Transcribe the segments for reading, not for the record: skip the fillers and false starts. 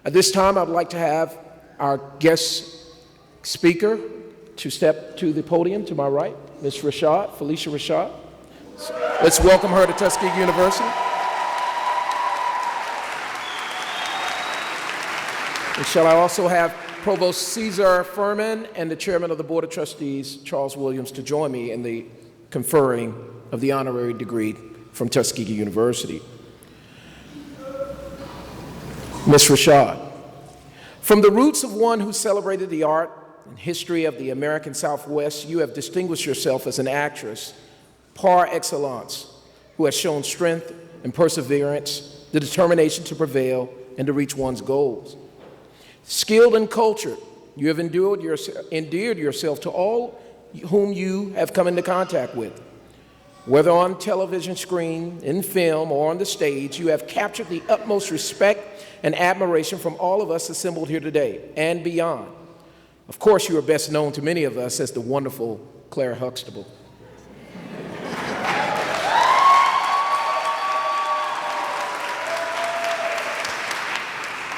At this time, I'd like to have our guest speaker to step to the podium to my right, Ms. Rashad, Phylicia Rashad. Let's welcome her to Tuskegee University. And shall I also have Provost Cesar Furman and the Chairman of the Board of Trustees, Charles Williams, to join me in the conferring of the honorary degree from Tuskegee University. Ms. Rashad, from the roots of one who celebrated the art and history of the American Southwest, you have distinguished yourself as an actress par excellence, who has shown strength and perseverance, the determination to prevail and to reach one's goals. Skilled and cultured, you have endeared yourself to all whom you have come into contact with. Whether on television screen, in film, or on the stage, you have captured the utmost respect and admiration from all of us assembled here today and beyond. Of course, you are best known to many of us as the wonderful Claire Huxtable.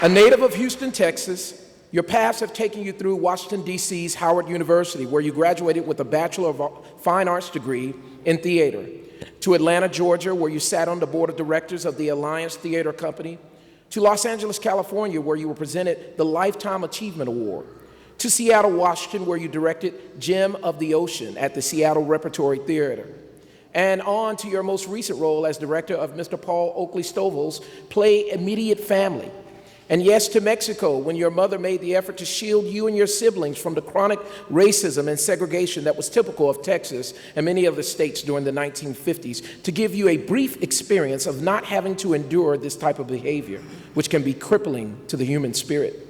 A native of Houston, Texas, your paths have taken you through Washington, D.C.'s Howard University, where you graduated with a Bachelor of Fine Arts degree in theater, to Atlanta, Georgia, where you sat on the board of directors of the Alliance Theater Company, to Los Angeles, California, where you were presented the Lifetime Achievement Award, to Seattle, Washington, where you directed Gem of the Ocean at the Seattle Repertory Theater, and on to your most recent role as director of Mr. Paul Oakley Stovall's play Immediate Family. And yes, to Mexico, when your mother made the effort to shield you and your siblings from the chronic racism and segregation that was typical of Texas and many other states during the 1950s, to give you a brief experience of not having to endure this type of behavior, which can be crippling to the human spirit.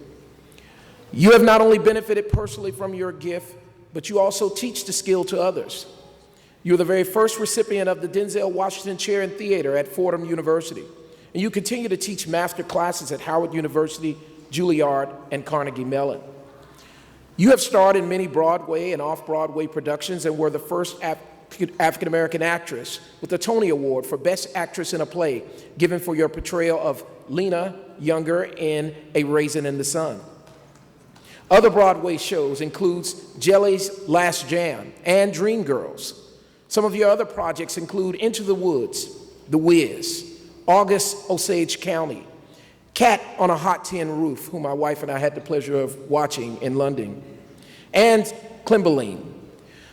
You have not only benefited personally from your gift, but you also teach the skill to others. You are the very first recipient of the Denzel Washington Chair in Theater at Fordham University. And you continue to teach master classes at Howard University, Juilliard, and Carnegie Mellon. You have starred in many Broadway and off-Broadway productions and were the first African-American actress with the Tony Award for Best Actress in a Play, given for your portrayal of Lena Younger in A Raisin in the Sun. Other Broadway shows includes Jelly's Last Jam and Dreamgirls. Some of your other projects include Into the Woods, The Wiz, August Osage County, Cat on a Hot Tin Roof, whom my wife and I had the pleasure of watching in London, and Climberline.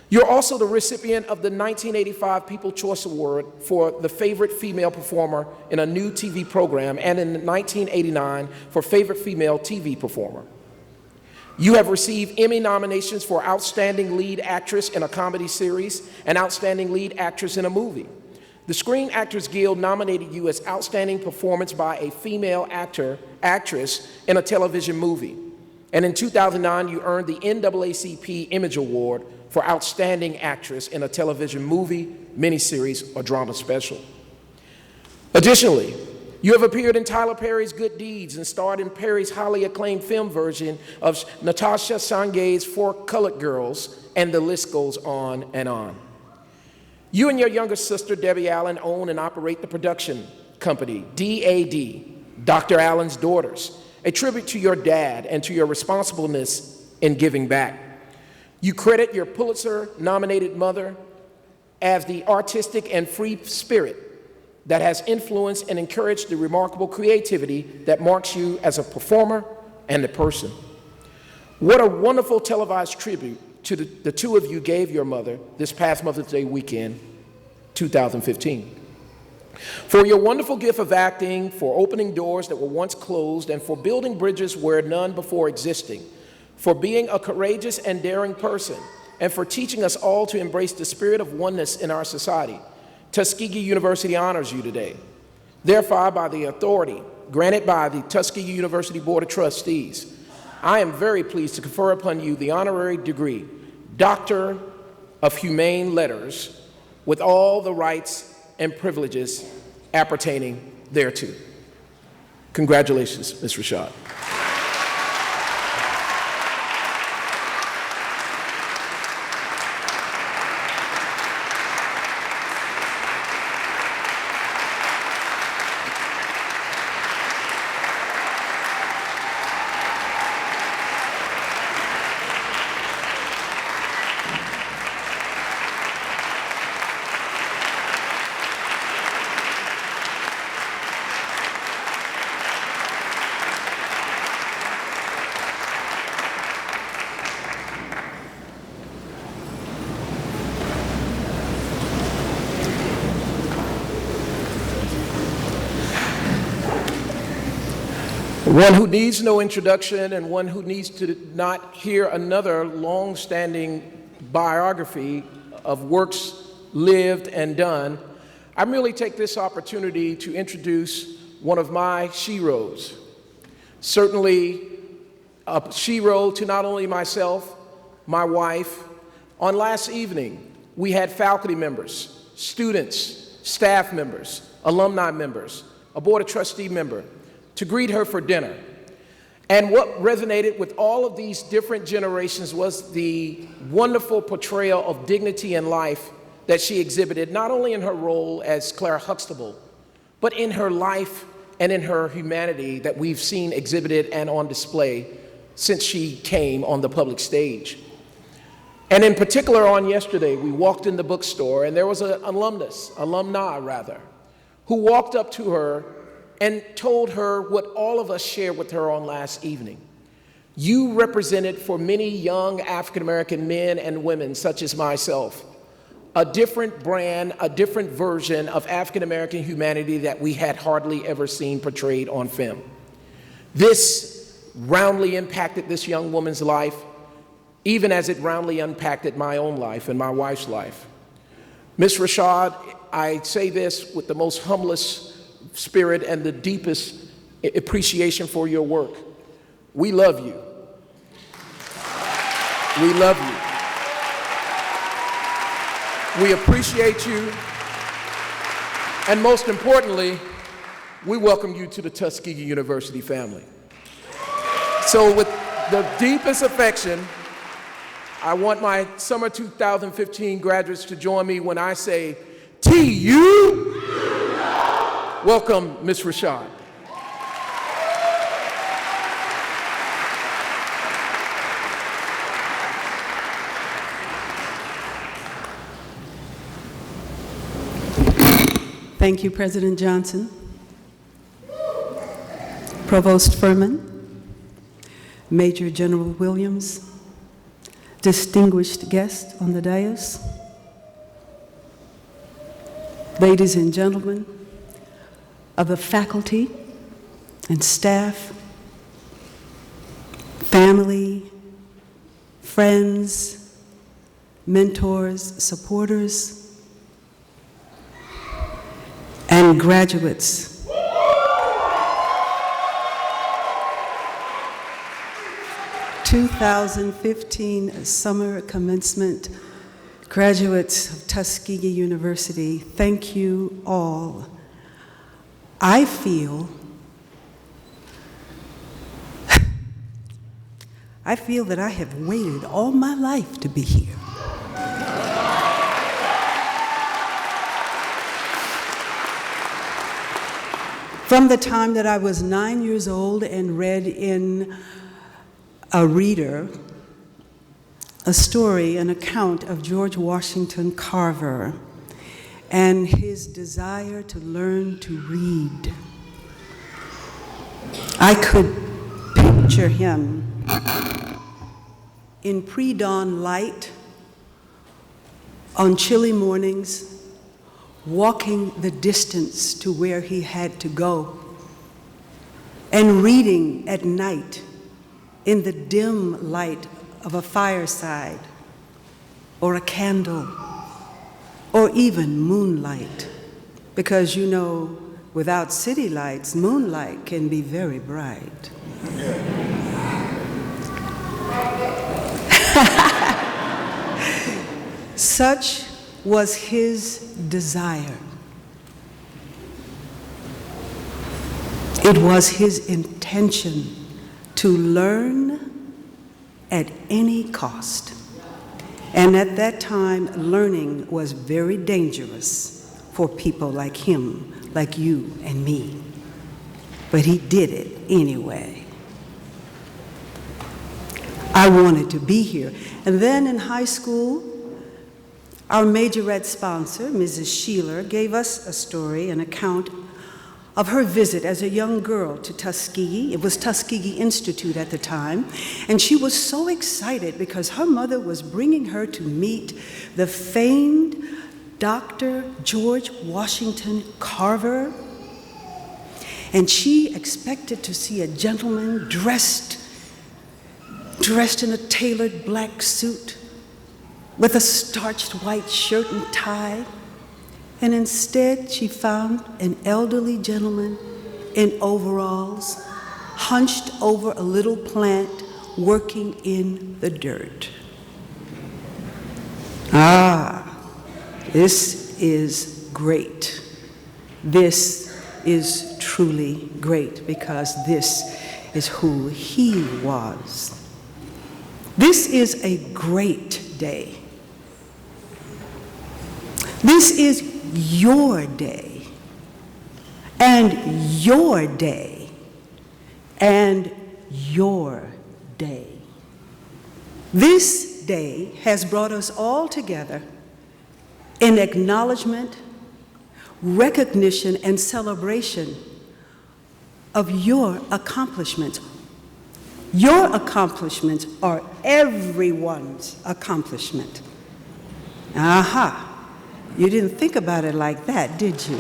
You're also the recipient of the 1985 People's Choice Award for the favorite female performer in a new TV program, and in 1989 for favorite female TV performer. You have received Emmy nominations for Outstanding Lead Actress in a Comedy Series and Outstanding Lead Actress in a Movie. The Screen Actors Guild nominated you as Outstanding Performance by a Female Actress in a Television Movie. And in 2009, you earned the NAACP Image Award for Outstanding Actress in a Television Movie, Miniseries, or Drama Special. Additionally, you have appeared in Tyler Perry's Good Deeds and starred in Perry's highly acclaimed film version of Natasha Sangay's Four Colored Girls, and the list goes on and on. You and your younger sister, Debbie Allen, own and operate the production company, DAD, Dr. Allen's Daughters, a tribute to your dad and to your responsibleness in giving back. You credit your Pulitzer-nominated mother as the artistic and free spirit that has influenced and encouraged the remarkable creativity that marks you as a performer and a person. What a wonderful televised tribute to the two of you gave your mother this past Mother's Day weekend, 2015. For your wonderful gift of acting, for opening doors that were once closed, and for building bridges where none before existing, for being a courageous and daring person, and for teaching us all to embrace the spirit of oneness in our society, Tuskegee University honors you today. Therefore, by the authority granted by the Tuskegee University Board of Trustees, I am very pleased to confer upon you the honorary degree, Doctor of Humane Letters, with all the rights and privileges appertaining thereto. Congratulations, Ms. Rashad. One who needs no introduction and one who needs to not hear another long-standing biography of works lived and done, I merely take this opportunity to introduce one of my sheroes. Certainly a shero to not only myself, my wife. On last evening, we had faculty members, students, staff members, alumni members, a board of trustee member, to greet her for dinner. And what resonated with all of these different generations was the wonderful portrayal of dignity in life that she exhibited, not only in her role as Clara Huxtable, but in her life and in her humanity that we've seen exhibited and on display since she came on the public stage. And in particular, on yesterday, we walked in the bookstore and there was an alumni, who walked up to her and told her what all of us shared with her on last evening. You represented for many young African-American men and women, such as myself, a different brand, a different version of African-American humanity that we had hardly ever seen portrayed on film. This roundly impacted this young woman's life, even as it roundly impacted my own life and my wife's life. Ms. Rashad, I say this with the most humblest spirit and the deepest appreciation for your work. We love you. We love you. We appreciate you. And most importantly, we welcome you to the Tuskegee University family. So with the deepest affection, I want my summer 2015 graduates to join me when I say, T-U. Welcome, Ms. Rashad. Thank you, President Johnson, Provost Furman, Major General Williams, distinguished guests on the dais, ladies and gentlemen of the faculty and staff, family, friends, mentors, supporters, and graduates. (2015) Summer Commencement graduates of Tuskegee University, thank you all. I feel that I have waited all my life to be here. From the time that I was 9 years old and read in a reader a story, an account of George Washington Carver and his desire to learn to read. I could picture him in pre-dawn light on chilly mornings, walking the distance to where he had to go, and reading at night in the dim light of a fireside or a candle or even moonlight, because you know, without city lights, moonlight can be very bright. Such was his desire. It was his intention to learn at any cost. And at that time, learning was very dangerous for people like him, like you and me. But he did it anyway. I wanted to be here. And then in high school, our majorette sponsor, Mrs. Sheeler, gave us a story, an account of her visit as a young girl to Tuskegee. It was Tuskegee Institute at the time, and she was so excited because her mother was bringing her to meet the famed Dr. George Washington Carver. and she expected to see a gentleman dressed in a tailored black suit with a starched white shirt and tie. And instead, she found an elderly gentleman in overalls, hunched over a little plant, working in the dirt. Ah, this is great. This is truly great, because this is who he was. This is a great day. This is your day, and your day, and your day. This day has brought us all together in acknowledgement, recognition, and celebration of your accomplishments. Your accomplishments are everyone's accomplishment. Aha. You didn't think about it like that, did you?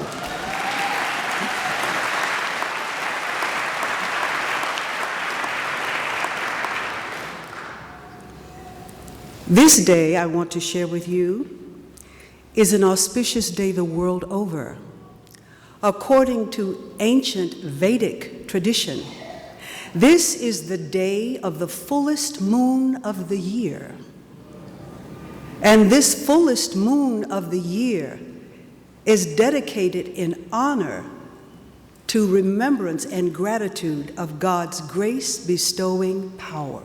This day I want to share with you is an auspicious day the world over. According to ancient Vedic tradition, this is the day of the fullest moon of the year. And this fullest moon of the year is dedicated in honor to remembrance and gratitude of God's grace-bestowing power.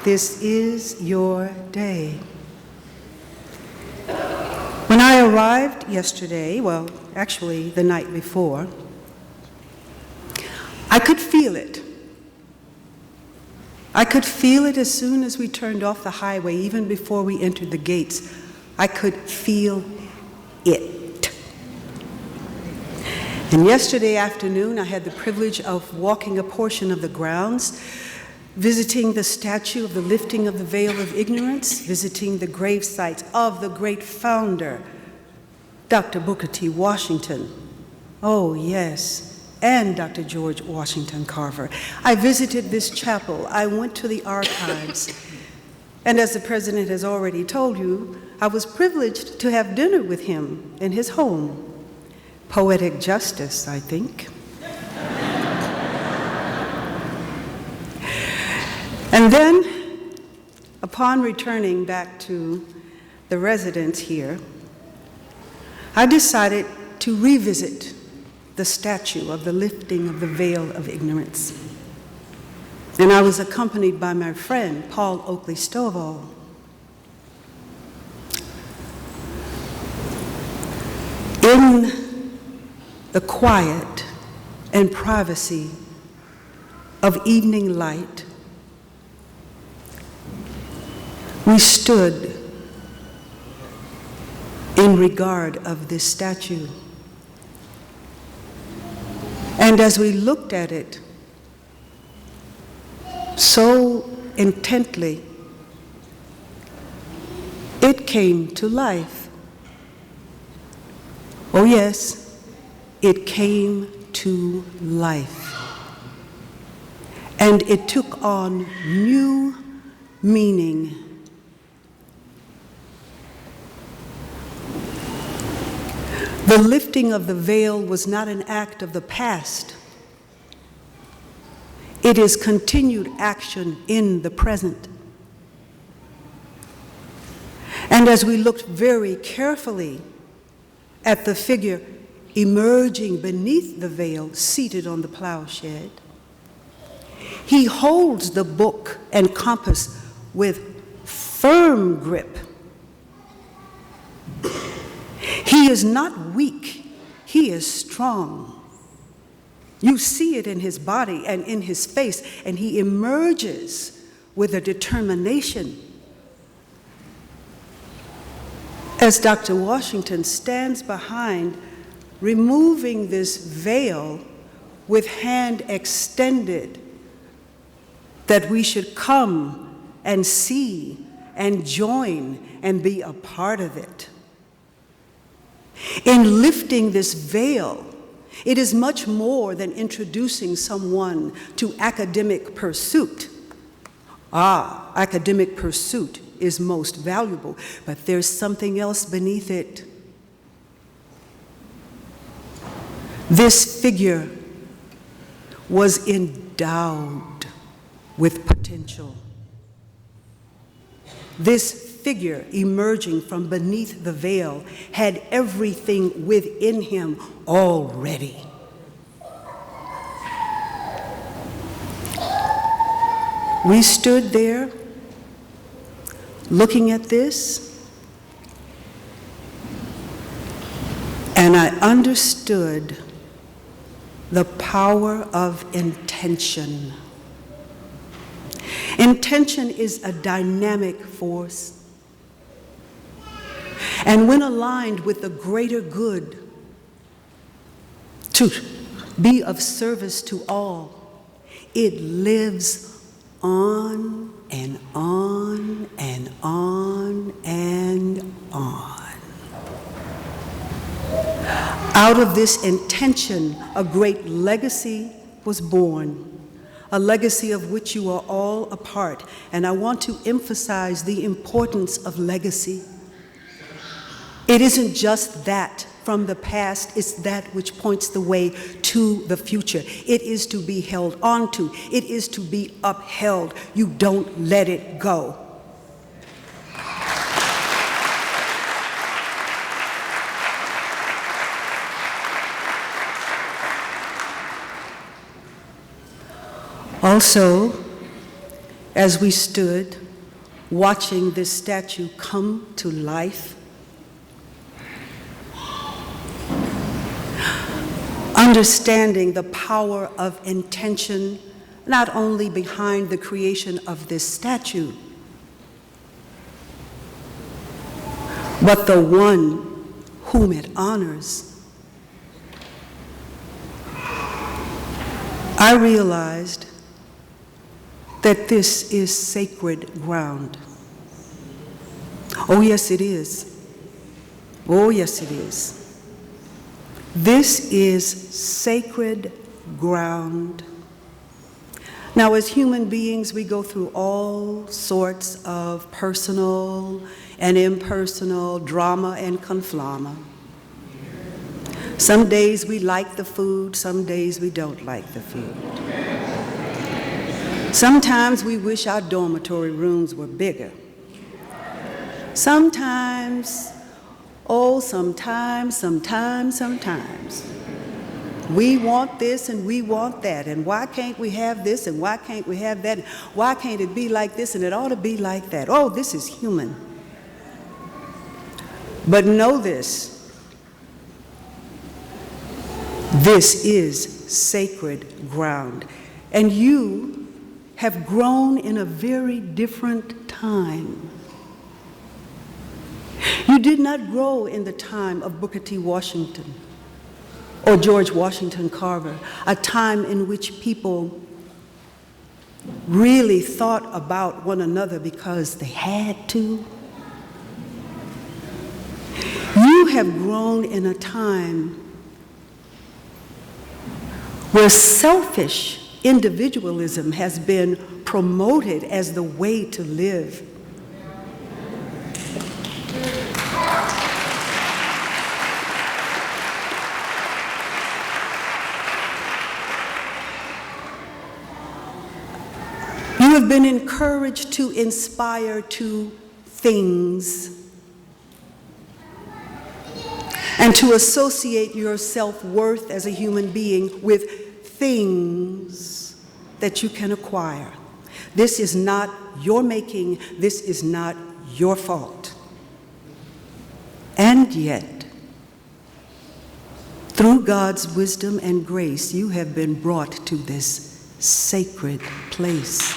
This is your day. When I arrived yesterday, well, actually the night before, I could feel it. I could feel it as soon as we turned off the highway, even before we entered the gates. I could feel it. And yesterday afternoon, I had the privilege of walking a portion of the grounds, visiting the statue of the lifting of the veil of ignorance, visiting the grave sites of the great founder, Dr. Booker T. Washington. Oh, yes. And Dr. George Washington Carver. I visited this chapel. I went to the archives. And as the president has already told you, I was privileged to have dinner with him in his home. Poetic justice, I think. And then, upon returning back to the residence here, I decided to revisit the statue of the lifting of the veil of ignorance. And I was accompanied by my friend, Paul Oakley Stovall. In the quiet and privacy of evening light, we stood in regard of this statue. And as we looked at it so intently, it came to life. Oh yes, it came to life. And it took on new meaning. The lifting of the veil was not an act of the past. It is continued action in the present. And as we looked very carefully at the figure emerging beneath the veil, seated on the plowshed, he holds the book and compass with firm grip. He is not weak, he is strong. You see it in his body and in his face, and he emerges with a determination. As Dr. Washington stands behind, removing this veil with hand extended, that we should come and see and join and be a part of it. In lifting this veil, it is much more than introducing someone to academic pursuit. Academic pursuit is most valuable, but there's something else beneath it. This figure was endowed with potential. This figure emerging from beneath the veil had everything within him already. We stood there looking at this, and I understood the power of intention. Intention is a dynamic force, and when aligned with the greater good, to be of service to all, it lives on and on and on and on. Out of this intention, a great legacy was born, a legacy of which you are all a part. And I want to emphasize the importance of legacy. It isn't just that from the past, it's that which points the way to the future. It is to be held onto. It is to be upheld. You don't let it go. Also, as we stood watching this statue come to life, understanding the power of intention, not only behind the creation of this statue, but the one whom it honors, I realized that this is sacred ground. Oh, yes, it is. Oh, yes, it is. This is sacred ground. Now, as human beings, we go through all sorts of personal and impersonal drama and conflama. Some days we like the food, some days we don't like the food. Sometimes we wish our dormitory rooms were bigger. Sometimes we want this and we want that, and why can't we have this and why can't we have that? Why can't it be like this and it ought to be like that? Oh, this is human. But know this is sacred ground, and you have grown in a very different time. You did not grow in the time of Booker T. Washington or George Washington Carver, a time in which people really thought about one another because they had to. You have grown in a time where selfish individualism has been promoted as the way to live. You have been encouraged to inspire to things and to associate your self-worth as a human being with things that you can acquire. This is not your making, this is not your fault. And yet, through God's wisdom and grace, you have been brought to this sacred place.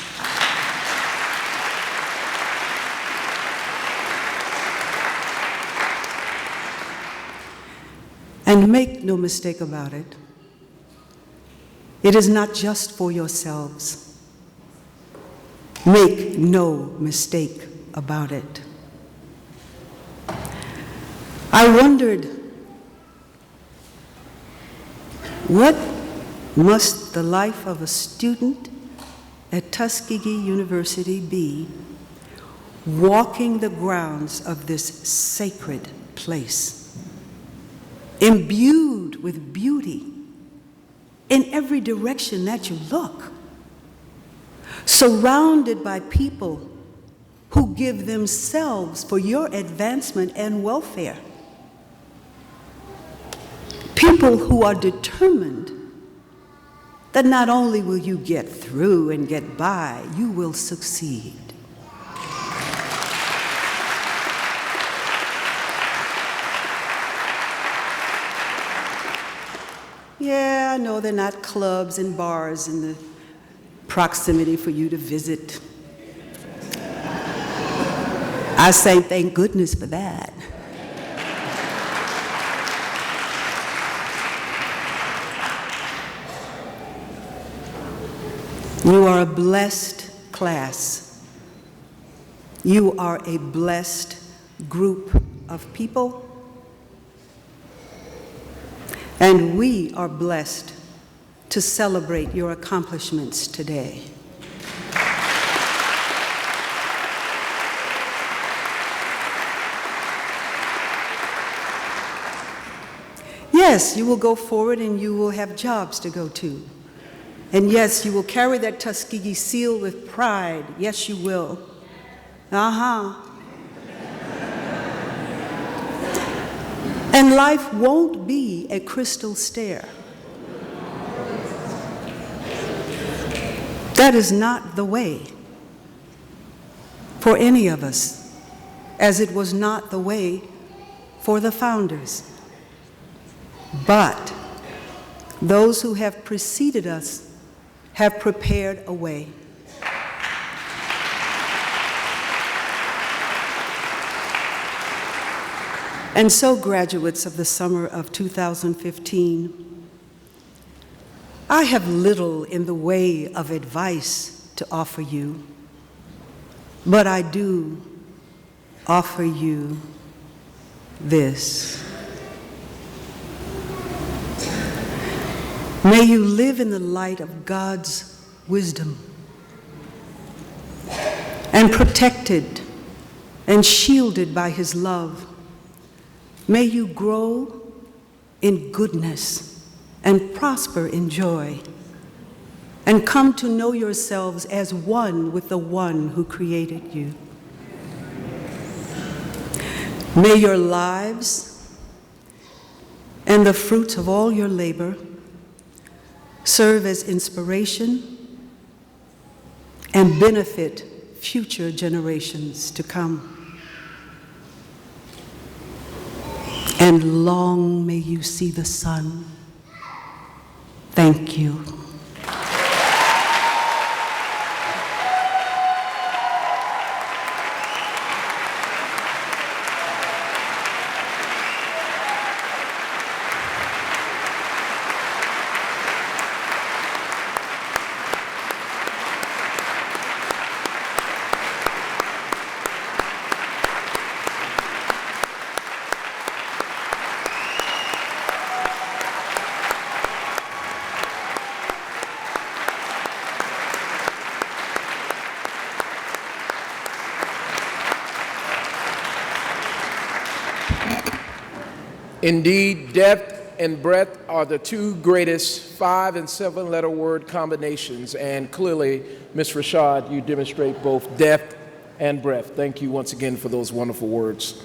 And make no mistake about it, it is not just for yourselves. Make no mistake about it. I wondered, what must the life of a student at Tuskegee University be, walking the grounds of this sacred place, imbued with beauty in every direction that you look, surrounded by people who give themselves for your advancement and welfare, people who are determined that not only will you get through and get by, you will succeed. Yeah, I know they're not clubs and bars in the proximity for you to visit. I say thank goodness for that. You are a blessed class. You are a blessed group of people. And we are blessed to celebrate your accomplishments today. Yes, you will go forward and you will have jobs to go to. And yes, you will carry that Tuskegee seal with pride. Yes, you will. And life won't be a crystal stair. That is not the way for any of us, as it was not the way for the founders. But those who have preceded us have prepared a way. And so, graduates of the summer of 2015, I have little in the way of advice to offer you, but I do offer you this. May you live in the light of God's wisdom and protected and shielded by His love. May you grow in goodness and prosper in joy and come to know yourselves as one with the one who created you. May your lives and the fruits of all your labor serve as inspiration and benefit future generations to come. And long may you see the sun. Thank you. Indeed, depth and breadth are the two greatest 5- and 7-letter word combinations, and clearly, Ms. Rashad, you demonstrate both depth and breadth. Thank you once again for those wonderful words.